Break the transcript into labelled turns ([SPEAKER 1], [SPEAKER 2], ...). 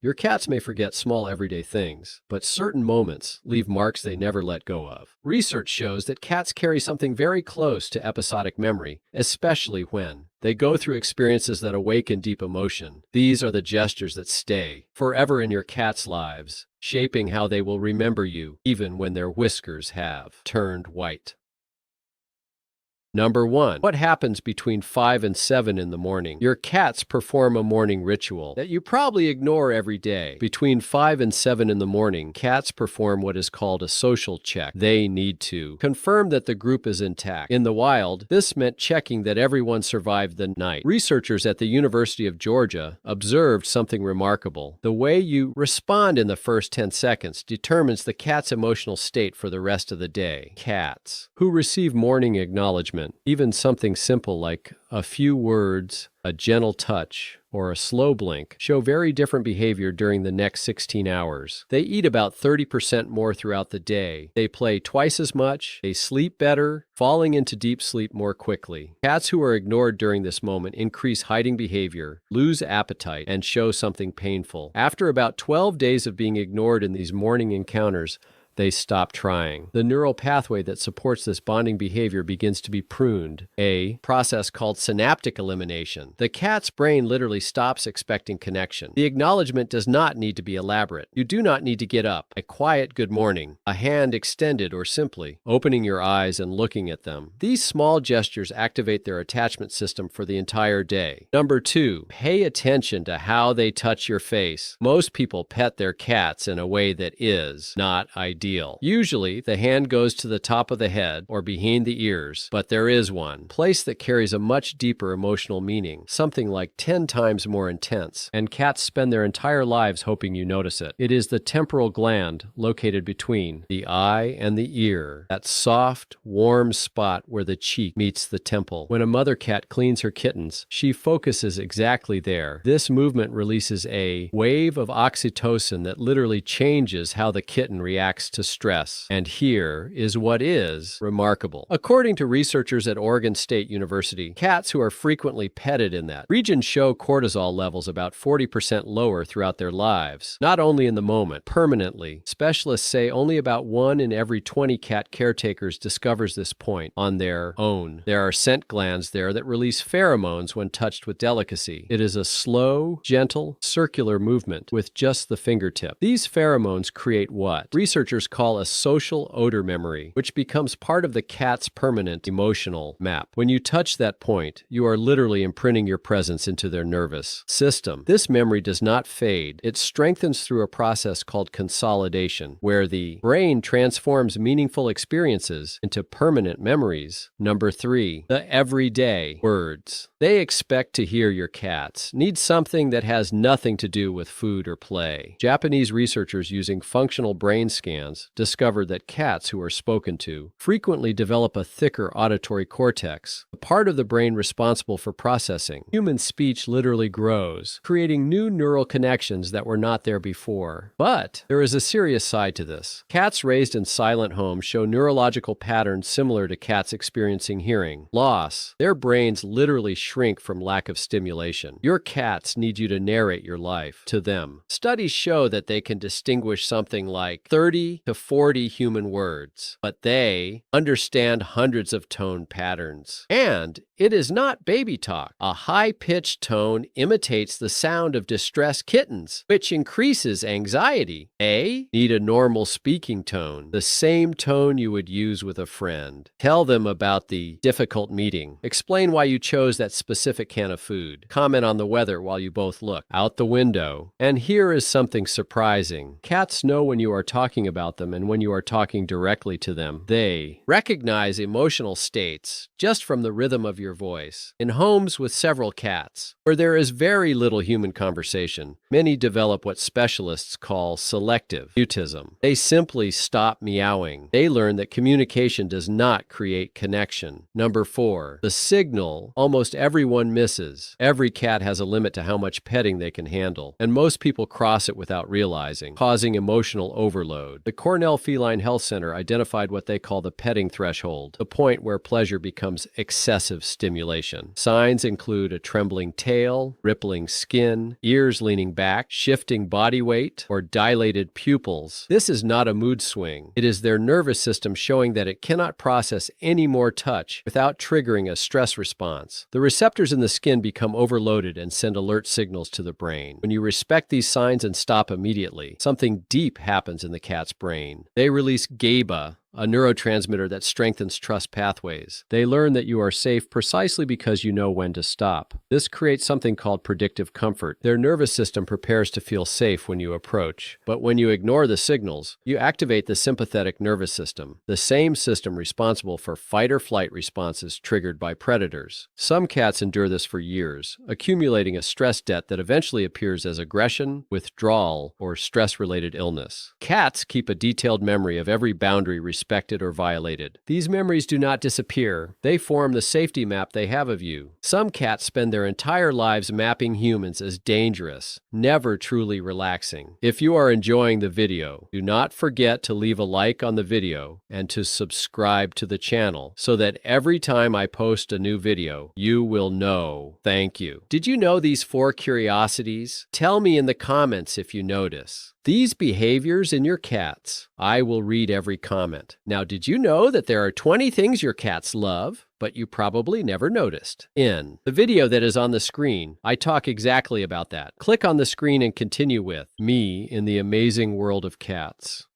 [SPEAKER 1] Your cats may forget small everyday things, but certain moments leave marks they never let go of. Research shows that cats carry something very close to episodic memory, especially when they go through experiences that awaken deep emotion. These are the gestures that stay forever in your cat's lives, shaping how they will remember you even when their whiskers have turned white. Number 1. What happens between 5 and 7 in the morning? Your cats perform a morning ritual that you probably ignore every day. Between 5 and 7 in the morning, cats perform what is called a social check. They need to confirm that the group is intact. In the wild, this meant checking that everyone survived the night. Researchers at the University of Georgia observed something remarkable. The way you respond in the first 10 seconds determines the cat's emotional state for the rest of the day. Cats who receive morning acknowledgement, even something simple like a few words, a gentle touch, or a slow blink, show very different behavior during the next 16 hours. They eat about 30% more throughout the day. They play twice as much. They sleep better, falling into deep sleep more quickly. Cats who are ignored during this moment increase hiding behavior, lose appetite, and show something painful. After about 12 days of being ignored in these morning encounters, they stop trying. The neural pathway that supports this bonding behavior begins to be pruned, a process called synaptic elimination. The cat's brain literally stops expecting connection. The acknowledgement does not need to be elaborate. You do not need to get up. A quiet good morning, a hand extended, or simply opening your eyes and looking at them. These small gestures activate their attachment system for the entire day. Number 2, pay attention to how they touch your face. Most people pet their cats in a way that is not ideal. Usually, the hand goes to the top of the head or behind the ears, but there is one place that carries a much deeper emotional meaning, something like 10 times more intense, and cats spend their entire lives hoping you notice it. It is the temporal gland located between the eye and the ear, that soft, warm spot where the cheek meets the temple. When a mother cat cleans her kittens, she focuses exactly there. This movement releases a wave of oxytocin that literally changes how the kitten reacts to stress. And here is what is remarkable. According to researchers at Oregon State University, cats who are frequently petted in that region show cortisol levels about 40% lower throughout their lives. Not only in the moment, permanently. Specialists say only about 1 in every 20 cat caretakers discovers this point on their own. There are scent glands there that release pheromones when touched with delicacy. It is a slow, gentle, circular movement with just the fingertip. These pheromones create what researchers call a social odor memory, which becomes part of the cat's permanent emotional map. When you touch that point, you are literally imprinting your presence into their nervous system. This memory does not fade. It strengthens through a process called consolidation, where the brain transforms meaningful experiences into permanent memories. Number 3, the everyday words. They expect to hear your cats need something that has nothing to do with food or play. Japanese researchers using functional brain scans discovered that cats who are spoken to frequently develop a thicker auditory cortex, the part of the brain responsible for processing. Human speech literally grows, creating new neural connections that were not there before. But there is a serious side to this. Cats raised in silent homes show neurological patterns similar to cats experiencing hearing loss. Their brains literally shrink from lack of stimulation. Your cats need you to narrate your life to them. Studies show that they can distinguish something like 30 to 40 human words, but they understand hundreds of tone patterns. And it is not baby talk. A high-pitched tone imitates the sound of distressed kittens, which increases anxiety. They need a normal speaking tone, the same tone you would use with a friend. Tell them about the difficult meeting. Explain why you chose that specific can of food. Comment on the weather while you both look out the window. And here is something surprising. Cats know when you are talking about them and when you are talking directly to them. They recognize emotional states just from the rhythm of your voice. In homes with several cats, where there is very little human conversation, many develop what specialists call selective mutism. They simply stop meowing. They learn that communication does not create connection. Number 4, the signal almost everyone misses. Every cat has a limit to how much petting they can handle, and most people cross it without realizing, causing emotional overload. The Cornell Feline Health Center identified what they call the petting threshold, the point where pleasure becomes excessive stimulation. Signs include a trembling tail, rippling skin, ears leaning back, shifting body weight, or dilated pupils. This is not a mood swing. It is their nervous system showing that it cannot process any more touch without triggering a stress response. The receptors in the skin become overloaded and send alert signals to the brain. When you respect these signs and stop immediately, something deep happens in the cat's brain. They release GABA, a neurotransmitter that strengthens trust pathways. They learn that you are safe precisely because you know when to stop. This creates something called predictive comfort. Their nervous system prepares to feel safe when you approach. But when you ignore the signals, you activate the sympathetic nervous system, the same system responsible for fight or flight responses triggered by predators. Some cats endure this for years, accumulating a stress debt that eventually appears as aggression, withdrawal, or stress-related illness. Cats keep a detailed memory of every boundary respected or violated. These memories do not disappear. They form the safety map they have of you. Some cats spend their entire lives mapping humans as dangerous, never truly relaxing. If you are enjoying the video, do not forget to leave a like on the video and to subscribe to the channel so that every time I post a new video, you will know. Thank you. Did you know these 4 curiosities? Tell me in the comments if you notice these behaviors in your cats. I will read every comment. Now, did you know that there are 20 things your cats love, but you probably never noticed? In the video that is on the screen, I talk exactly about that. Click on the screen and continue with me in the amazing world of cats.